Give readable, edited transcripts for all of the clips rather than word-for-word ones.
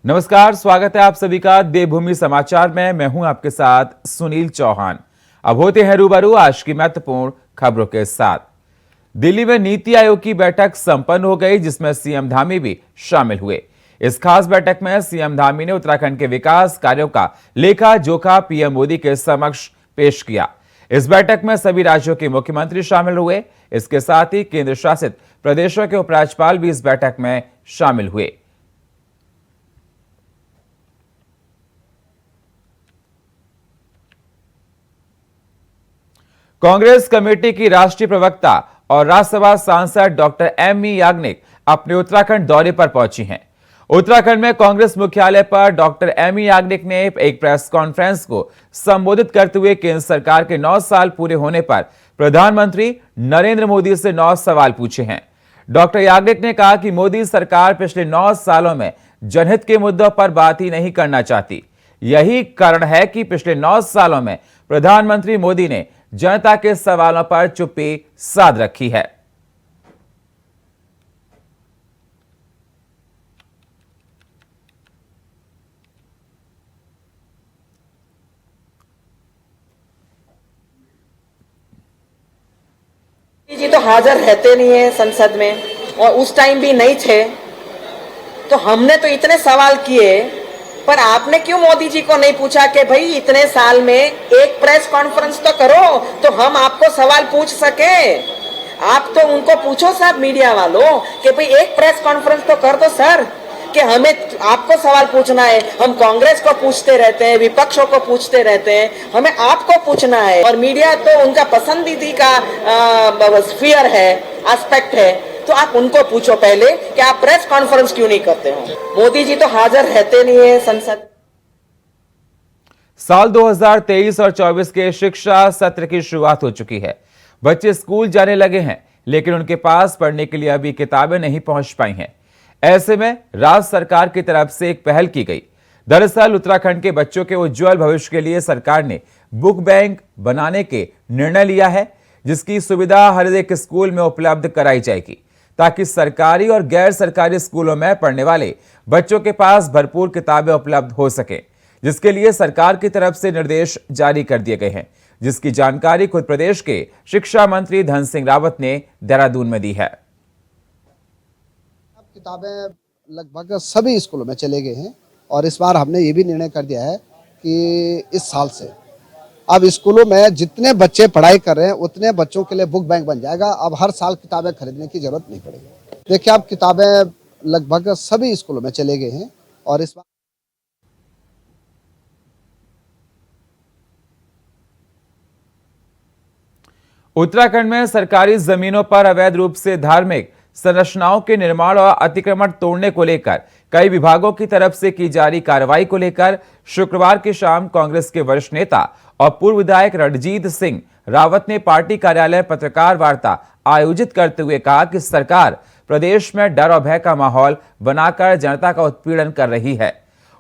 नमस्कार, स्वागत है आप सभी का देवभूमि समाचार में। मैं हूं आपके साथ सुनील चौहान। अब होते हैं रूबरू आज की महत्वपूर्ण खबरों के साथ। दिल्ली में नीति आयोग की बैठक संपन्न हो गई, जिसमें सीएम धामी भी शामिल हुए। इस खास बैठक में सीएम धामी ने उत्तराखंड के विकास कार्यों का लेखा जोखा पीएम मोदी के समक्ष पेश किया। इस बैठक में सभी राज्यों के मुख्यमंत्री शामिल हुए। इसके साथ ही केंद्र शासित प्रदेशों के उपराज्यपाल भी इस बैठक में शामिल हुए। कांग्रेस कमेटी की राष्ट्रीय प्रवक्ता और राज्यसभा सांसद डॉक्टर एम.ई. याग्निक अपने उत्तराखंड दौरे पर पहुंची हैं। उत्तराखंड में कांग्रेस मुख्यालय पर डॉक्टर एम.ई. याग्निक ने एक प्रेस कॉन्फ्रेंस को संबोधित करते हुए केंद्र सरकार के 9 साल पूरे होने पर प्रधानमंत्री नरेंद्र मोदी से 9 सवाल पूछे हैं। डॉक्टर याग्निक ने कहा कि मोदी सरकार पिछले 9 सालों में जनहित के मुद्दों पर बात ही नहीं करना चाहती। यही कारण है कि पिछले 9 सालों में प्रधानमंत्री मोदी ने जनता के सवालों पर चुप्पी साध रखी है। जी तो हाजिर रहते नहीं है संसद में, और उस टाइम भी नहीं थे। तो हमने तो इतने सवाल किए, पर आपने क्यों मोदी जी को नहीं पूछा कि भाई इतने साल में एक प्रेस कॉन्फ्रेंस तो करो तो हम आपको सवाल पूछ सके। आप तो उनको पूछो साहब, मीडिया वालों, कि भाई एक प्रेस कॉन्फ्रेंस तो कर दो सर, कि हमें आपको सवाल पूछना है। हम कांग्रेस को पूछते रहते हैं, विपक्षों को पूछते रहते हैं, हमें आपको पूछना है। और मीडिया तो उनका पसंदीदा स्फीयर है, एस्पेक्ट है, तो आप उनको पूछो पहले कि आप प्रेस कॉन्फ्रेंस क्यों नहीं करते हो। मोदी जी तो हाजिर रहते नहीं है संसद। साल 2023 और 24 के शिक्षा सत्र की शुरुआत हो चुकी है। बच्चे स्कूल जाने लगे हैं, लेकिन उनके पास पढ़ने के लिए अभी किताबें नहीं पहुंच पाई हैं। ऐसे में राज्य सरकार की तरफ से एक पहल की गई। दरअसल उत्तराखंड के बच्चों के उज्जवल भविष्य के लिए सरकार ने बुक बैंक बनाने के निर्णय लिया है, जिसकी सुविधा हर एक स्कूल में उपलब्ध कराई जाएगी, ताकि सरकारी और गैर सरकारी स्कूलों में पढ़ने वाले बच्चों के पास भरपूर किताबें उपलब्ध हो सके, जिसके लिए सरकार की तरफ से निर्देश जारी कर दिए गए हैं, जिसकी जानकारी खुद प्रदेश के शिक्षा मंत्री धन सिंह रावत ने देहरादून में दी है। किताबें लगभग सभी स्कूलों में चले गए हैं, और इस बार हमने ये भी निर्णय कर दिया है कि इस साल से अब स्कूलों में जितने बच्चे पढ़ाई कर रहे हैं उतने बच्चों के लिए बुक बैंक बन जाएगा। अब हर साल किताबें खरीदने की जरूरत नहीं पड़ेगी। देखिए, अब किताबें लगभग सभी स्कूलों में चले गए हैं, और इस बार उत्तराखंड में सरकारी जमीनों पर अवैध रूप से धार्मिक संरचनाओं के निर्माण और अतिक्रमण तोड़ने को लेकर कई विभागों की तरफ से की जा रही कार्रवाई को लेकर शुक्रवार की शाम कांग्रेस के वरिष्ठ नेता और पूर्व विधायक रणजीत सिंह रावत ने पार्टी कार्यालय पत्रकार वार्ता आयोजित करते हुए कहा कि सरकार प्रदेश में डर और भय का माहौल बनाकर जनता का उत्पीड़न कर रही है।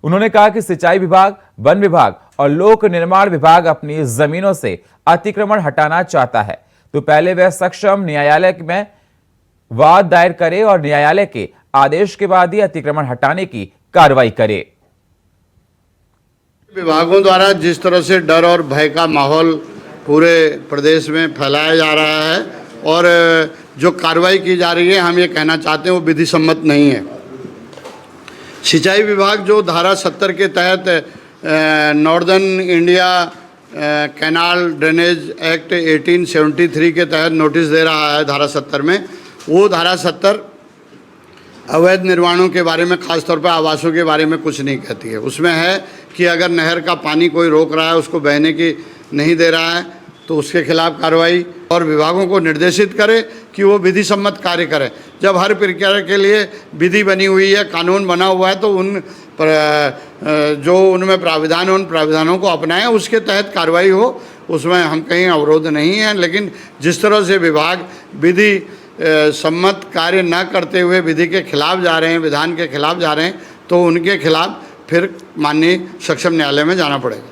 उन्होंने कहा कि सिंचाई विभाग, वन विभाग और लोक निर्माण विभाग अपनी जमीनों से अतिक्रमण हटाना चाहता है, तो पहले वह सक्षम न्यायालय में वाद दायर करे और न्यायालय के आदेश के बाद ही अतिक्रमण हटाने की कार्रवाई करे। विभागों द्वारा जिस तरह से डर और भय का माहौल पूरे प्रदेश में फैलाया जा रहा है और जो कार्रवाई की जा रही है, हम ये कहना चाहते हैं वो विधि सम्मत नहीं है। सिंचाई विभाग जो धारा 70 के तहत northern India canal drainage act 1873 के तहत नोटिस दे रहा है धारा 70 में, वो धारा 70 अवैध निर्माणों के बारे में, खासतौर पर आवासों के बारे में कुछ नहीं कहती है। उसमें है कि अगर नहर का पानी कोई रोक रहा है, उसको बहने की नहीं दे रहा है, तो उसके खिलाफ कार्रवाई, और विभागों को निर्देशित करे कि वो विधि सम्मत कार्य करें। जब हर प्रक्रिया के लिए विधि बनी हुई है, कानून बना हुआ है, तो जो उनमें प्राविधान है उन प्राविधानों को अपनाएं, उसके तहत कार्रवाई हो। उसमें हम कहीं अवरोध नहीं हैं, लेकिन जिस तरह से विभाग विधि सम्मत कार्य न करते हुए विधि के खिलाफ जा रहे हैं, विधान के खिलाफ जा रहे हैं, तो उनके खिलाफ फिर माननीय सक्षम न्यायालय में जाना पड़ेगा।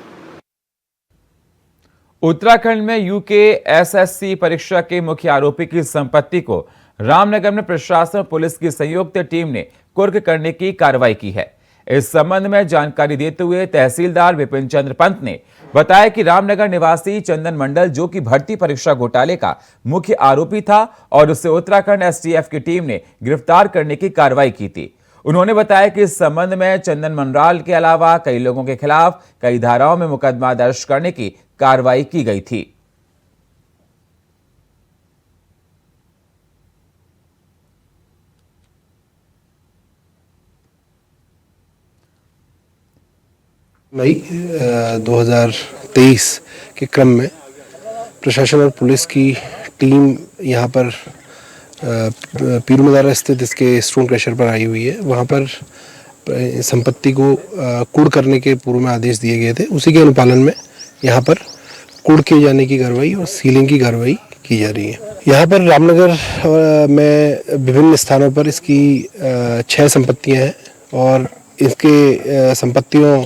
उत्तराखंड में यूकेएसएससी परीक्षा के मुख्य आरोपी की संपत्ति को रामनगर में प्रशासन और पुलिस की संयुक्त टीम ने कुर्क करने की कार्रवाई की है। इस संबंध में जानकारी देते हुए तहसीलदार विपिन चंद्र पंत ने बताया कि रामनगर निवासी चंदन मंडल, जो कि भर्ती परीक्षा घोटाले का मुख्य आरोपी था और उसे उत्तराखंड एसटीएफ की टीम ने गिरफ्तार करने की कार्रवाई की थी। उन्होंने बताया कि इस संबंध में चंदन मंडल के अलावा कई लोगों के खिलाफ कई धाराओं में मुकदमा दर्ज करने की कार्रवाई की गई थी। मई 2023 के क्रम में प्रशासन और पुलिस की टीम यहाँ पर पीरूमदारा स्थित इसके स्टोन क्रशर पर आई हुई है। वहाँ पर संपत्ति को कूड़ करने के पूर्व में आदेश दिए गए थे। उसी के अनुपालन में यहाँ पर कूड़ किए जाने की कार्रवाई और सीलिंग की कार्रवाई की जा रही है। यहाँ पर रामनगर में विभिन्न स्थानों पर इसकी 6 संपत्तियाँ हैं और इसके संपत्तियों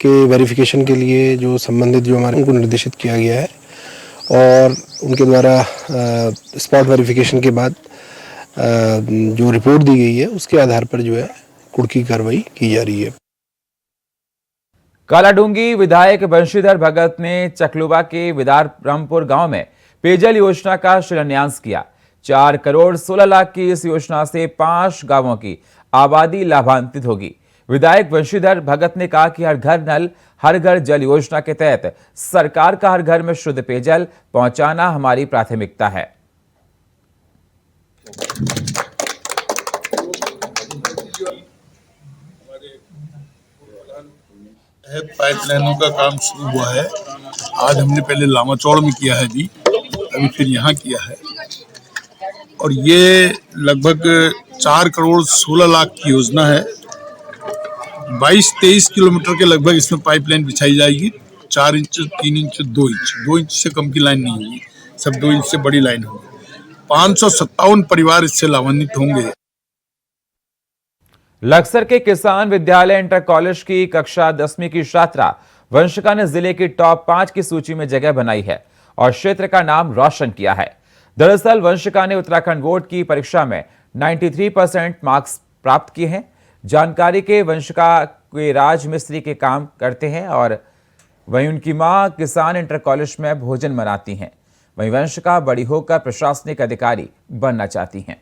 के वेरिफिकेशन के लिए जो संबंधित जो हमारे उनको निर्देशित किया गया है और उनके द्वारा स्पॉट वेरिफिकेशन के बाद जो रिपोर्ट दी गई है उसके आधार पर जो है कुड़ की कार्रवाई की जा रही है। कालाडूंगी विधायक बंशीधर भगत ने चकलुबा के विदार रामपुर गांव में पेयजल योजना का शिलान्यास किया। 4 करोड़ 16 लाख की इस योजना से 5 गांवों की आबादी लाभान्वित होगी। विधायक बंशीधर भगत ने कहा कि हर घर नल हर घर जल योजना के तहत सरकार का हर घर में शुद्ध पेयजल पहुंचाना हमारी प्राथमिकता है। पाइपलाइनों का काम शुरू हुआ है। आज हमने पहले लामाचौड़ में किया है, अभी फिर यहाँ किया है और ये लगभग 4 करोड़ 16 लाख की योजना है। 22-23 किलोमीटर के लगभग इसमें पाइपलाइन बिछाई जाएगी। 4 इंच 3 इंच 2 इंच 2 इंच से कम की लाइन नहीं होगी, सब 2 इंच से बड़ी लाइन होगी। 557 परिवार इससे लाभान्वित होंगे। लक्सर के किसान विद्यालय इंटर कॉलेज की कक्षा 10वीं की छात्रा वंशिका ने जिले की टॉप 5 की सूची में जगह बनाई है और क्षेत्र का नाम रोशन किया है। दरअसल वंशिका ने उत्तराखंड बोर्ड की परीक्षा में 93% मार्क्स प्राप्त किए हैं। जानकारी के वंशिका के राज मिस्त्री के काम करते हैं और वहीं उनकी मां किसान इंटर कॉलेज में भोजन बनाती हैं। वहीं वंशिका बड़ी होकर प्रशासनिक अधिकारी बनना चाहती हैं।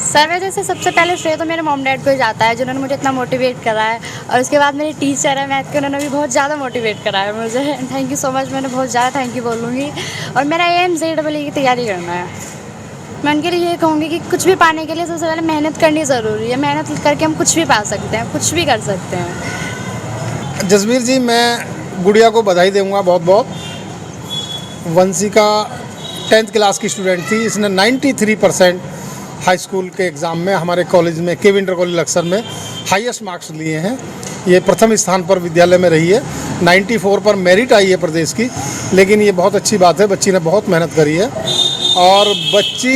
सर वैसे से सबसे पहले श्रेय तो मेरे मॉम डैड को ही जाता है, जिन्होंने मुझे इतना मोटिवेट करा है और उसके बाद मेरे टीचर है मैथ के, उन्होंने भी बहुत ज़्यादा मोटिवेट करा है मुझे। थैंक यू सो मच, मैंने बहुत ज़्यादा थैंक यू बोलूँगी। और मेरा एम JEE की तैयारी करना है। मैं उनके लिए ये कहूँगी कि कुछ भी पाने के लिए सबसे पहले मेहनत करनी ज़रूरी है। मेहनत करके हम कुछ भी पा सकते हैं, कुछ भी कर सकते हैं। जसवीर जी, मैं गुड़िया को बधाई दूंगा बहुत बहुत। वंशिका 10th क्लास की स्टूडेंट थी। इसने 93% हाई स्कूल के एग्ज़ाम में हमारे कॉलेज में केवी इंटर कॉलेज लक्सर में हाईएस्ट मार्क्स लिए हैं। ये प्रथम स्थान पर विद्यालय में रही है। 94 पर मेरिट आई है प्रदेश की, लेकिन ये बहुत अच्छी बात है। बच्ची ने बहुत मेहनत करी है और बच्ची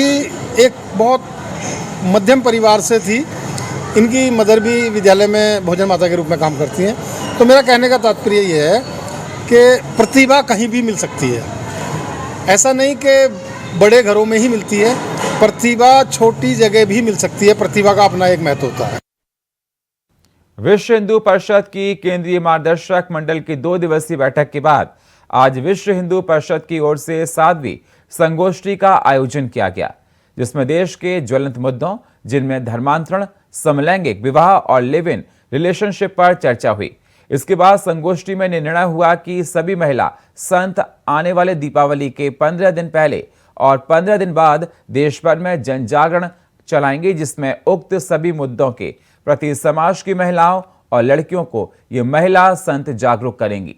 एक बहुत मध्यम परिवार से थी। इनकी मदर भी विद्यालय में भोजन माता के रूप में काम करती हैं। तो मेरा कहने का तात्पर्य ये है कि प्रतिभा कहीं भी मिल सकती है। ऐसा नहीं कि बड़े घरों में ही मिलती है, प्रतिभा छोटी जगह भी मिल सकती है। प्रतिभा का अपना एक महत्व होता है। विश्व हिंदू परिषद की केंद्रीय मार्गदर्शक मंडल की 2 दिवसीय बैठक के बाद आज विश्व हिंदू परिषद की ओर से 7वीं संगोष्ठी का आयोजन किया गया, जिसमें देश के ज्वलंत मुद्दों, जिनमें धर्मांतरण, समलैंगिक विवाह और लिव इन रिलेशनशिप पर चर्चा हुई। इसके बाद संगोष्ठी में निर्णय हुआ कि सभी महिला संत आने वाले दीपावली के 15 दिन पहले और 15 दिन बाद देश भर में जन जागरण चलाएंगे, जिसमें उक्त सभी मुद्दों के प्रति समाज की महिलाओं और लड़कियों को ये महिला संत जागरूक करेंगी।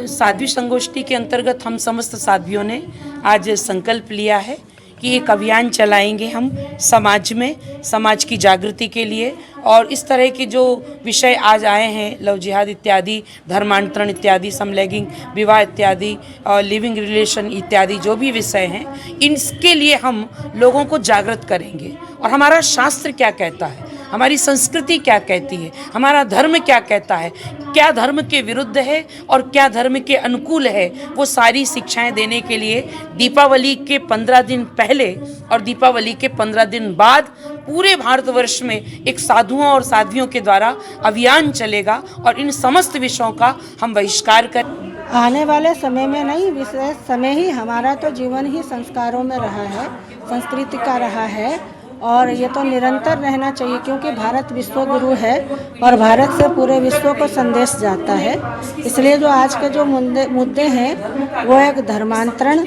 साध्वी संगोष्ठी के अंतर्गत हम समस्त साध्वियों ने आज संकल्प लिया है कि एक अभियान चलाएंगे हम समाज में, समाज की जागृति के लिए। और इस तरह के जो विषय आज आए हैं, लव जिहाद इत्यादि, धर्मांतरण इत्यादि, समलैंगिक विवाह इत्यादि और लिविंग रिलेशन इत्यादि जो भी विषय हैं, इनके लिए हम लोगों को जागृत करेंगे। और हमारा शास्त्र क्या कहता है, हमारी संस्कृति क्या कहती है, हमारा धर्म क्या कहता है, क्या धर्म के विरुद्ध है और क्या धर्म के अनुकूल है, वो सारी शिक्षाएं देने के लिए दीपावली के 15 दिन पहले और दीपावली के 15 दिन बाद पूरे भारतवर्ष में एक साधुओं और साध्वियों के द्वारा अभियान चलेगा और इन समस्त विषयों का हम बहिष्कार कर आने वाले समय में नहीं, विशेष समय ही हमारा तो जीवन ही संस्कारों में रहा है, संस्कृति का रहा है और ये तो निरंतर रहना चाहिए क्योंकि भारत विश्व गुरु है और भारत से पूरे विश्व को संदेश जाता है। इसलिए जो आज के जो मुद्दे हैं वो एक धर्मांतरण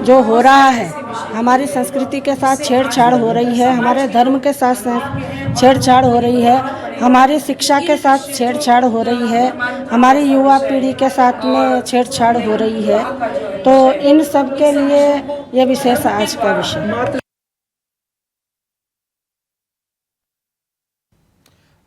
जो हो रहा है, हमारी संस्कृति के साथ छेड़छाड़ हो रही है, हमारे धर्म के साथ छेड़छाड़ हो रही है, हमारी शिक्षा के साथ छेड़छाड़ हो रही है, हमारी युवा पीढ़ी के साथ में छेड़छाड़ हो रही है। तो इन सब के लिए ये विशेष आज का विषय।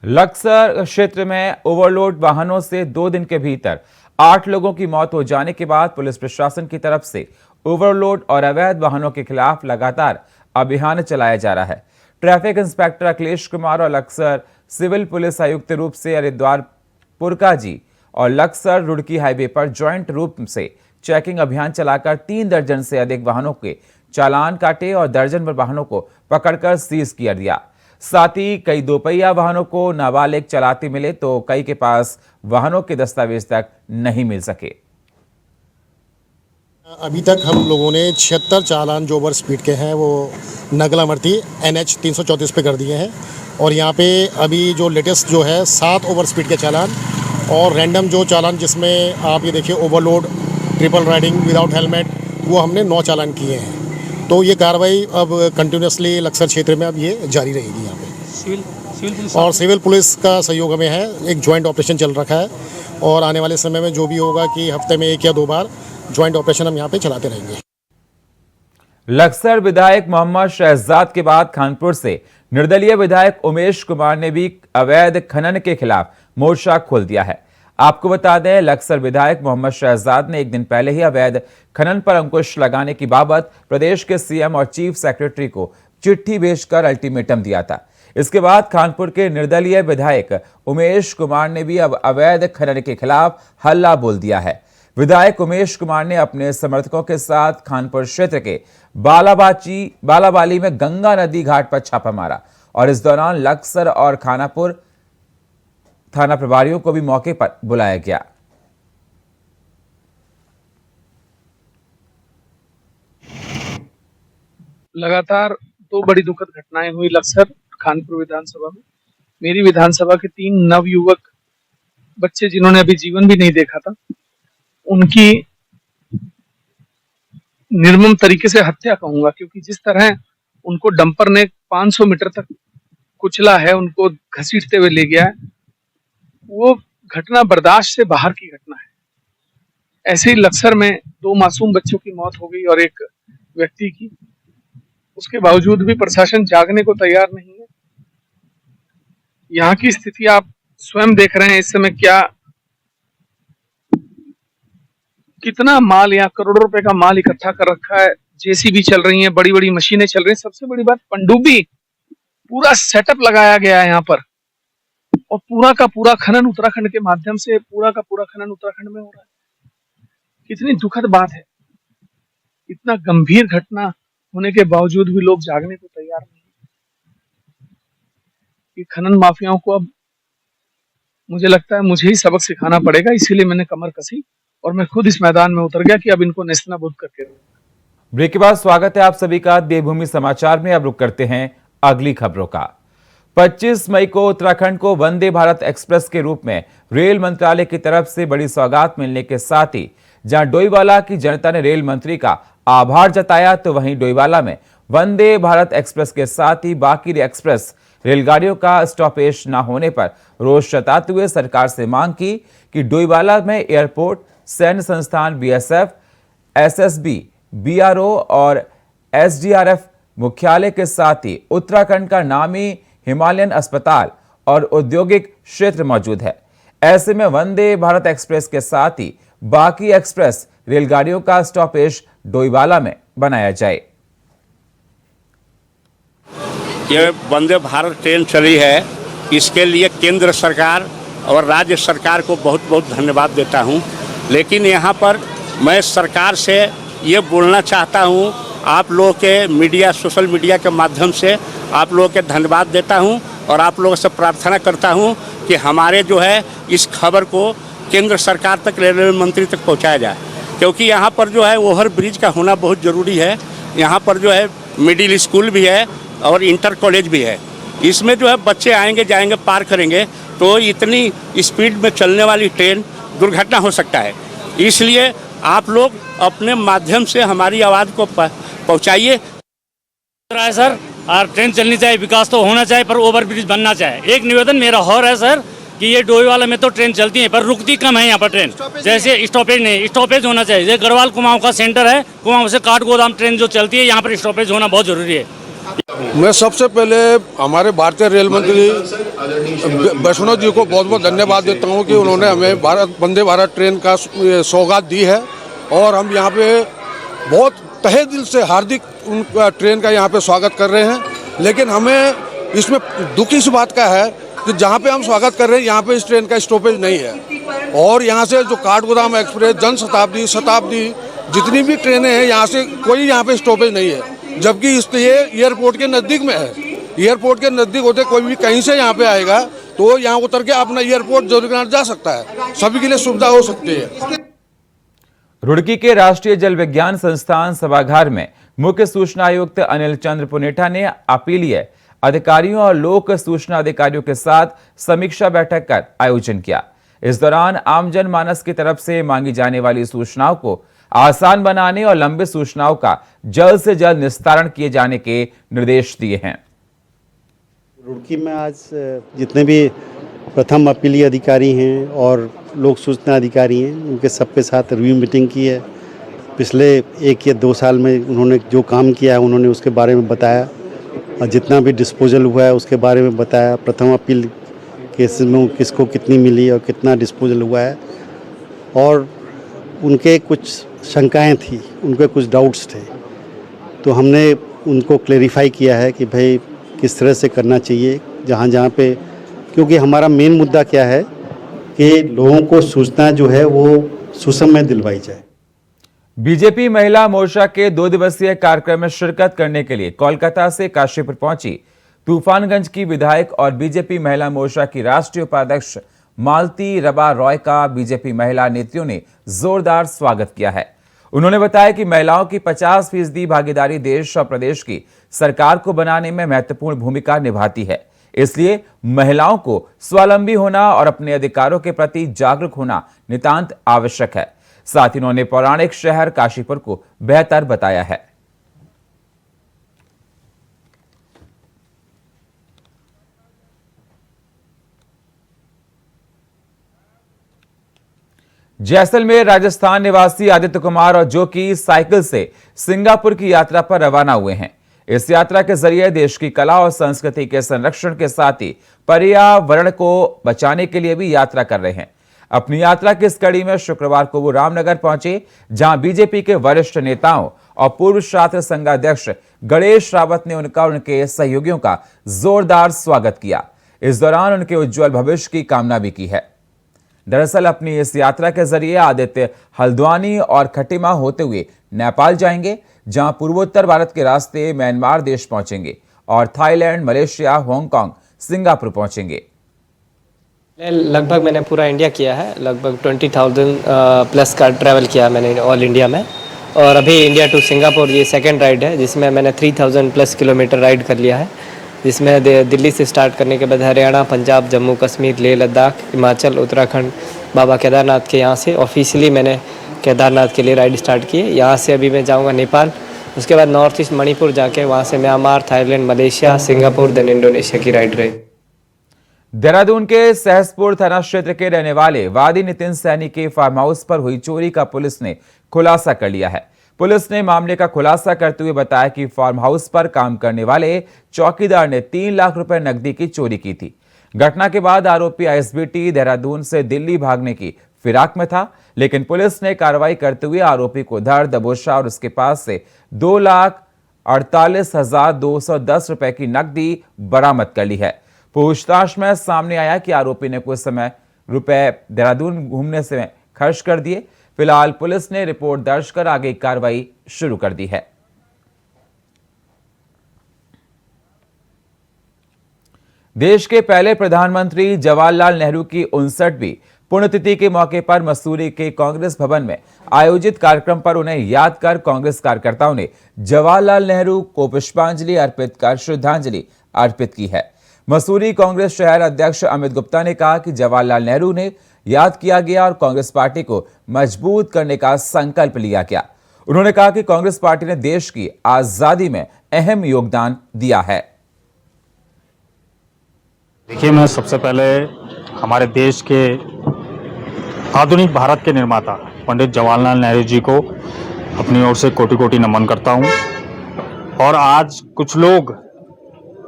लक्सर क्षेत्र में ओवरलोड वाहनों से 2 दिन के भीतर 8 लोगों की मौत हो जाने के बाद पुलिस प्रशासन की तरफ से ओवरलोड और अवैध वाहनों के खिलाफ लगातार अभियान चलाया जा रहा है। ट्रैफिक इंस्पेक्टर अखिलेश कुमार और लक्सर सिविल पुलिस आयुक्त रूप से हरिद्वार पुरकाजी और लक्सर रुड़की हाईवे पर ज्वाइंट रूप से चेकिंग अभियान चलाकर 3 दर्जन से अधिक वाहनों के चालान काटे और दर्जन भर वाहनों को पकड़कर सीज किया दिया। साथ ही कई दोपहिया वाहनों को नाबालिग चलाते मिले तो कई के पास वाहनों के दस्तावेज तक नहीं मिल सके। अभी तक हम लोगों ने 76 चालान जो ओवर स्पीड के हैं वो नगला मर्ती NH 334 पे कर दिए हैं और यहाँ पे अभी जो लेटेस्ट जो है 7 ओवर स्पीड के चालान और रैंडम जो चालान जिसमें आप ये देखिए overload, triple riding without helmet, वो हमने 9 चालान किए हैं। तो ये कार्रवाई अब कंटिन्यूसली लक्सर क्षेत्र में अब ये जारी रहेगी। यहाँ पे और सिविल पुलिस का सहयोग में है, एक ज्वाइंट ऑपरेशन चल रखा है और आने वाले समय में जो भी होगा कि हफ्ते में 1 या 2 बार ज्वाइंट ऑपरेशन हम यहाँ पे चलाते रहेंगे। लक्सर विधायक मोहम्मद शहजाद के बाद कानपुर से निर्दलीय विधायक उमेश कुमार ने भी अवैध खनन के खिलाफ मोर्चा खोल दिया है। आपको बता दें, लक्सर विधायक मोहम्मद शहजाद ने 1 दिन पहले ही अवैध खनन पर अंकुश लगाने की बाबत प्रदेश के सीएम और चीफ सेक्रेटरी को चिट्ठी भेजकर अल्टीमेटम दिया था। इसके बाद कानपुर के निर्दलीय विधायक उमेश कुमार ने भी अब अवैध खनन के खिलाफ हल्ला बोल दिया है। विधायक उमेश कुमार ने अपने समर्थकों के साथ कानपुर क्षेत्र के बालाबाली में गंगा नदी घाट पर छापा मारा और इस दौरान लक्सर और खानापुर थाना प्रभारियों को भी मौके पर बुलाया गया। लगातार 2 बड़ी दुखद घटनाएं हुई लक्सर खानपुर विधानसभा में। मेरी विधानसभा के 3 नवयुवक बच्चे जिन्होंने अभी जीवन भी नहीं देखा था, उनकी निर्मम तरीके से हत्या कहूंगा, क्योंकि जिस तरह उनको डंपर ने 500 मीटर तक कुचला है, उनको घसीटते हुए ले गया है, वो घटना बर्दाश्त से बाहर की घटना है। ऐसे ही लक्सर में 2 मासूम बच्चों की मौत हो गई और एक व्यक्ति की, उसके बावजूद भी प्रशासन जागने को तैयार नहीं है। यहाँ की स्थिति आप स्वयं देख रहे हैं इस समय, कितना माल, यहाँ करोड़ों रुपए का माल इकट्ठा कर रखा है, जेसीबी चल रही है, बड़ी बड़ी मशीनें चल रही हैं। सबसे बड़ी बात, पनडुब्बी पूरा सेटअप लगाया गया है यहाँ पर और पूरा का पूरा खनन उत्तराखंड के माध्यम से, पूरा का पूरा खनन उत्तराखंड में हो रहा है। कितनी दुखद बात है, इतना गंभीर घटना होने के बावजूद भी लोग जागने को तैयार नहीं। ये खनन माफियाओं को अब मुझे लगता है मुझे ही सबक सिखाना पड़ेगा, इसीलिए मैंने कमर कसी और मैं खुद इस मैदान में उतर गया कि अब इनको नेस्तनाबूद करके। ब्रेक के बाद स्वागत है आप सभी का देवभूमि समाचार में। अब रुक करते हैं अगली खबरों का। 25 मई को उत्तराखंड को वंदे भारत एक्सप्रेस के रूप में रेल मंत्रालय की तरफ से बड़ी सौगात मिलने के साथ ही जहां डोईवाला की जनता ने रेल मंत्री का आभार जताया, तो वहीं डोईवाला में वंदे भारत एक्सप्रेस के साथ ही बाकी एक्सप्रेस रेलगाड़ियों का स्टॉपेज न होने पर रोष जताते हुए सरकार से मांग की कि डोईवाला में एयरपोर्ट, सैन्य संस्थान, BSF, SSB, BRO और SDRF मुख्यालय के साथ ही उत्तराखंड का नामी हिमालयन अस्पताल और औद्योगिक क्षेत्र मौजूद है। ऐसे में वंदे भारत एक्सप्रेस के साथ ही बाकी एक्सप्रेस रेलगाड़ियों का स्टॉपेज डोईवाला में बनाया जाए। ये वंदे भारत ट्रेन चली है, इसके लिए केंद्र सरकार और राज्य सरकार को बहुत बहुत धन्यवाद देता हूँ। लेकिन यहाँ पर मैं सरकार से ये बोलना चाहता हूँ, आप लोगों के मीडिया, सोशल मीडिया के माध्यम से आप लोगों के धन्यवाद देता हूँ और आप लोगों से प्रार्थना करता हूँ कि हमारे जो है इस खबर को केंद्र सरकार तक, रेलवे मंत्री तक पहुँचाया जाए, क्योंकि यहाँ पर जो है ओवर ब्रिज का होना बहुत ज़रूरी है। यहाँ पर जो है मिडिल स्कूल भी है और इंटर कॉलेज भी है। इसमें जो है बच्चे आएंगे जाएंगे, पार करेंगे तो इतनी स्पीड में चलने वाली ट्रेन दुर्घटना हो सकता है। इसलिए आप लोग अपने माध्यम से हमारी आवाज़ को पहुँचाइए। सर, और ट्रेन चलनी चाहिए, विकास तो होना चाहिए, पर ओवर ब्रिज बनना चाहिए। एक निवेदन मेरा और है सर कि ये डोईवाला में तो ट्रेन चलती है पर रुकती कम है यहाँ पर ट्रेन। जैसे स्टॉपेज नहीं, स्टॉपेज होना चाहिए। ये गढ़वाल कुमाऊं का सेंटर है, कुमाऊं से काठगोदाम ट्रेन जो चलती है, यहाँ पर स्टॉपेज होना बहुत जरूरी है। मैं सबसे पहले हमारे भारतीय रेल मंत्री वैष्णव जी को बहुत बहुत धन्यवाद देता हूँ कि उन्होंने हमें वंदे भारत ट्रेन का सौगात दी है और हम यहाँ पे बहुत तहे दिल से हार्दिक उनका ट्रेन का यहाँ पे स्वागत कर रहे हैं। लेकिन हमें इसमें दुख इस बात का है कि जहाँ पे हम स्वागत कर रहे हैं यहाँ पे इस ट्रेन का स्टॉपेज नहीं है और यहाँ से जो काठगोदाम एक्सप्रेस, जन शताब्दी, शताब्दी, जितनी भी ट्रेनें हैं यहाँ से कोई यहाँ पे स्टॉपेज नहीं है, जबकि ये एयरपोर्ट के नज़दीक में है। एयरपोर्ट के नज़दीक होते कोई भी कहीं से यहाँ पे आएगा तो यहाँ उतर के अपना एयरपोर्ट जरूर जा सकता है, सभी के लिए सुविधा हो सकती है। रुड़की के राष्ट्रीय जल विज्ञान संस्थान सभागार में मुख्य सूचना आयुक्त अनिल चंद्र पुनेठा ने अपीलीय अधिकारियों और लोक सूचना अधिकारियों के साथ समीक्षा बैठक कर आयोजन किया। इस दौरान आम जनमानस की तरफ से मांगी जाने वाली सूचनाओं को आसान बनाने और लंबित सूचनाओं का जल्द से जल्द निस्तारण किए जाने के निर्देश दिए हैं। रुड़की में आज जितने भी प्रथम अपीलीय अधिकारी हैं और लोक सूचना अधिकारी हैं, उनके सबके साथ रिव्यू मीटिंग की है। पिछले 1 या 2 साल में उन्होंने जो काम किया है उन्होंने उसके बारे में बताया और जितना भी डिस्पोजल हुआ है उसके बारे में बताया। प्रथम अपील केसेस में किसको कितनी मिली और कितना डिस्पोजल हुआ है और उनके कुछ शंकाएं थी, उनके कुछ डाउट्स थे, तो हमने उनको क्लेरिफाई किया है कि भाई किस तरह से करना चाहिए जहाँ पे, क्योंकि हमारा मेन मुद्दा क्या है कि लोगों को सूचना जो है वो सुसमय दिलवाई जाए। बीजेपी महिला मोर्चा के 2 दिवसीय कार्यक्रम में शिरकत करने के लिए कोलकाता से काशीपुर पहुंची तूफानगंज की विधायक और बीजेपी महिला मोर्चा की राष्ट्रीय उपाध्यक्ष मालती रबा रॉय का बीजेपी महिला नेत्रियों ने जोरदार स्वागत किया है। उन्होंने बताया कि महिलाओं की 50% भागीदारी देश और प्रदेश की सरकार को बनाने में महत्वपूर्ण भूमिका निभाती है, इसलिए महिलाओं को स्वावलंबी होना और अपने अधिकारों के प्रति जागरूक होना नितांत आवश्यक है। साथ ही उन्होंने पौराणिक शहर काशीपुर को बेहतर बताया है। जैसलमेर राजस्थान निवासी आदित्य कुमार और जो कि साइकिल से सिंगापुर की यात्रा पर रवाना हुए हैं। इस यात्रा के जरिए देश की कला और संस्कृति के संरक्षण के साथ ही पर्यावरण को बचाने के लिए भी यात्रा कर रहे हैं। अपनी यात्रा की इस कड़ी में शुक्रवार को वो रामनगर पहुंचे, जहां बीजेपी के वरिष्ठ नेताओं और पूर्व छात्र संघाध्यक्ष गणेश रावत ने उनका और उनके सहयोगियों का जोरदार स्वागत किया। इस दौरान उनके उज्जवल भविष्य की कामना भी की है। दरअसल अपनी इस यात्रा के जरिए आदित्य हल्द्वानी और खटीमा होते हुए नेपाल जाएंगे, जहां पूर्वोत्तर भारत के रास्ते म्यांमार देश पहुंचेंगे और थाईलैंड, मलेशिया, हांगकांग, सिंगापुर पहुंचेंगे। लगभग मैंने पूरा इंडिया किया है, लगभग 20,000 प्लस का ट्रैवल किया मैंने ऑल इंडिया में, और अभी इंडिया टू सिंगापुर ये सेकंड राइड है जिसमें मैंने 3,000 प्लस किलोमीटर राइड कर लिया है, जिसमें दिल्ली से स्टार्ट करने के बाद हरियाणा, पंजाब, जम्मू कश्मीर, लेह लद्दाख, हिमाचल, उत्तराखंड, बाबा केदारनाथ के यहाँ से ऑफिशियली मैंने केदारनाथ के लिए राइड स्टार्ट की है। यहाँ से अभी मैं जाऊँगा नेपाल, उसके बाद नॉर्थ ईस्ट मणिपुर जाके वहाँ से Myanmar, Thailand, Malaysia, Singapore, then Indonesia की राइड रही। देहरादून के सहसपुर थाना क्षेत्र के रहने वाले वादी नितिन सैनी के फार्म हाउस पर हुई चोरी का पुलिस ने खुलासा कर लिया है। पुलिस ने मामले का खुलासा करते हुए बताया कि फार्म हाउस पर काम करने वाले चौकीदार ने 3 लाख रुपए नकदी की चोरी की थी। घटना के बाद आरोपी आईएसबीटी देहरादून से दिल्ली भागने की फिराक में था, लेकिन पुलिस ने कार्रवाई करते हुए आरोपी को धर दबोचा और उसके पास से 2 लाख 48,210 रुपए की नकदी बरामद कर ली है। पूछताछ में सामने आया कि आरोपी ने कुछ समय रुपए देहरादून घूमने से खर्च कर दिए। फिलहाल पुलिस ने रिपोर्ट दर्ज कर आगे कार्रवाई शुरू कर दी है। देश के पहले प्रधानमंत्री जवाहरलाल नेहरू की 59वीं पुण्यतिथि के मौके पर मसूरी के कांग्रेस भवन में आयोजित कार्यक्रम पर उन्हें याद कर कांग्रेस कार्यकर्ताओं ने जवाहरलाल नेहरू को पुष्पांजलि अर्पित कर श्रद्धांजलि अर्पित की है। मसूरी कांग्रेस शहर अध्यक्ष अमित गुप्ता ने कहा कि जवाहरलाल नेहरू ने याद किया गया और कांग्रेस पार्टी को मजबूत करने का संकल्प लिया गया। उन्होंने कहा कि कांग्रेस पार्टी ने देश की आजादी में अहम योगदान दिया है। देखिए, मैं सबसे पहले हमारे देश के आधुनिक भारत के निर्माता पंडित जवाहरलाल नेहरू जी को अपनी ओर से कोटि कोटि नमन करता हूं। और आज कुछ लोग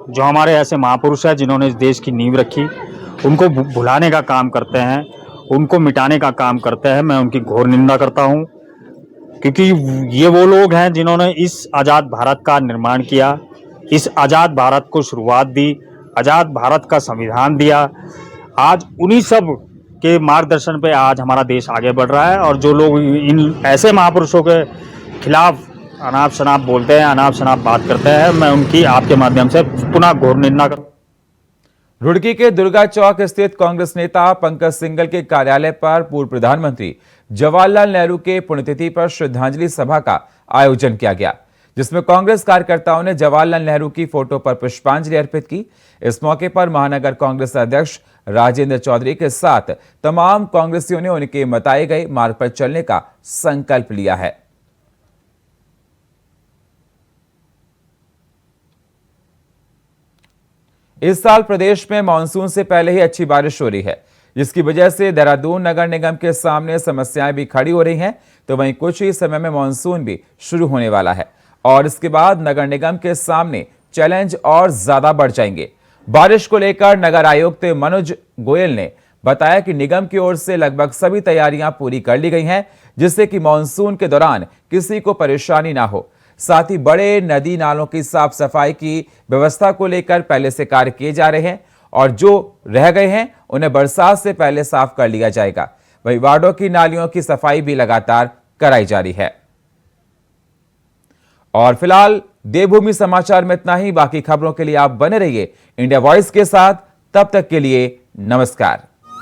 जो हमारे ऐसे महापुरुष हैं जिन्होंने इस देश की नींव रखी, उनको भुलाने का काम करते हैं, उनको मिटाने का काम करते हैं। मैं उनकी घोर निंदा करता हूं, क्योंकि ये वो लोग हैं जिन्होंने इस आज़ाद भारत का निर्माण किया, इस आज़ाद भारत को शुरुआत दी, आज़ाद भारत का संविधान दिया। आज उन्हीं सब के मार्गदर्शन पे आज हमारा देश आगे बढ़ रहा है। और जो लोग इन ऐसे महापुरुषों के खिलाफ अनाप शनाप बोलते हैं, अनाप शनाप बात करते हैं, मैं उनकी आपके माध्यम से पुनः घोर निंदा करता हूं। रुड़की के दुर्गा चौक स्थित कांग्रेस नेता पंकज सिंघल के कार्यालय पर पूर्व प्रधानमंत्री जवाहरलाल नेहरू के पुण्यतिथि पर श्रद्धांजलि सभा का आयोजन किया गया, जिसमें कांग्रेस कार्यकर्ताओं ने जवाहरलाल नेहरू की फोटो पर पुष्पांजलि अर्पित की। इस मौके पर महानगर कांग्रेस अध्यक्ष राजेंद्र चौधरी के साथ तमाम कांग्रेसियों ने उनके बताए गए मार्ग पर चलने का संकल्प लिया है। इस साल प्रदेश में मानसून से पहले ही अच्छी बारिश हो रही है, जिसकी वजह से देहरादून नगर निगम के सामने समस्याएं भी खड़ी हो रही हैं। तो वहीं कुछ ही समय में मानसून भी शुरू होने वाला है और इसके बाद नगर निगम के सामने चैलेंज और ज्यादा बढ़ जाएंगे। बारिश को लेकर नगर आयुक्त मनोज गोयल ने बताया कि निगम की ओर से लगभग सभी तैयारियां पूरी कर ली गई हैं, जिससे कि मानसून के दौरान किसी को परेशानी ना हो। साथ ही बड़े नदी नालों की साफ सफाई की व्यवस्था को लेकर पहले से कार्य किए जा रहे हैं और जो रह गए हैं उन्हें बरसात से पहले साफ कर लिया जाएगा। वहीं वार्डों की नालियों की सफाई भी लगातार कराई जा रही है। और फिलहाल देवभूमि समाचार में इतना ही। बाकी खबरों के लिए आप बने रहिए इंडिया वॉइस के साथ। तब तक के लिए नमस्कार।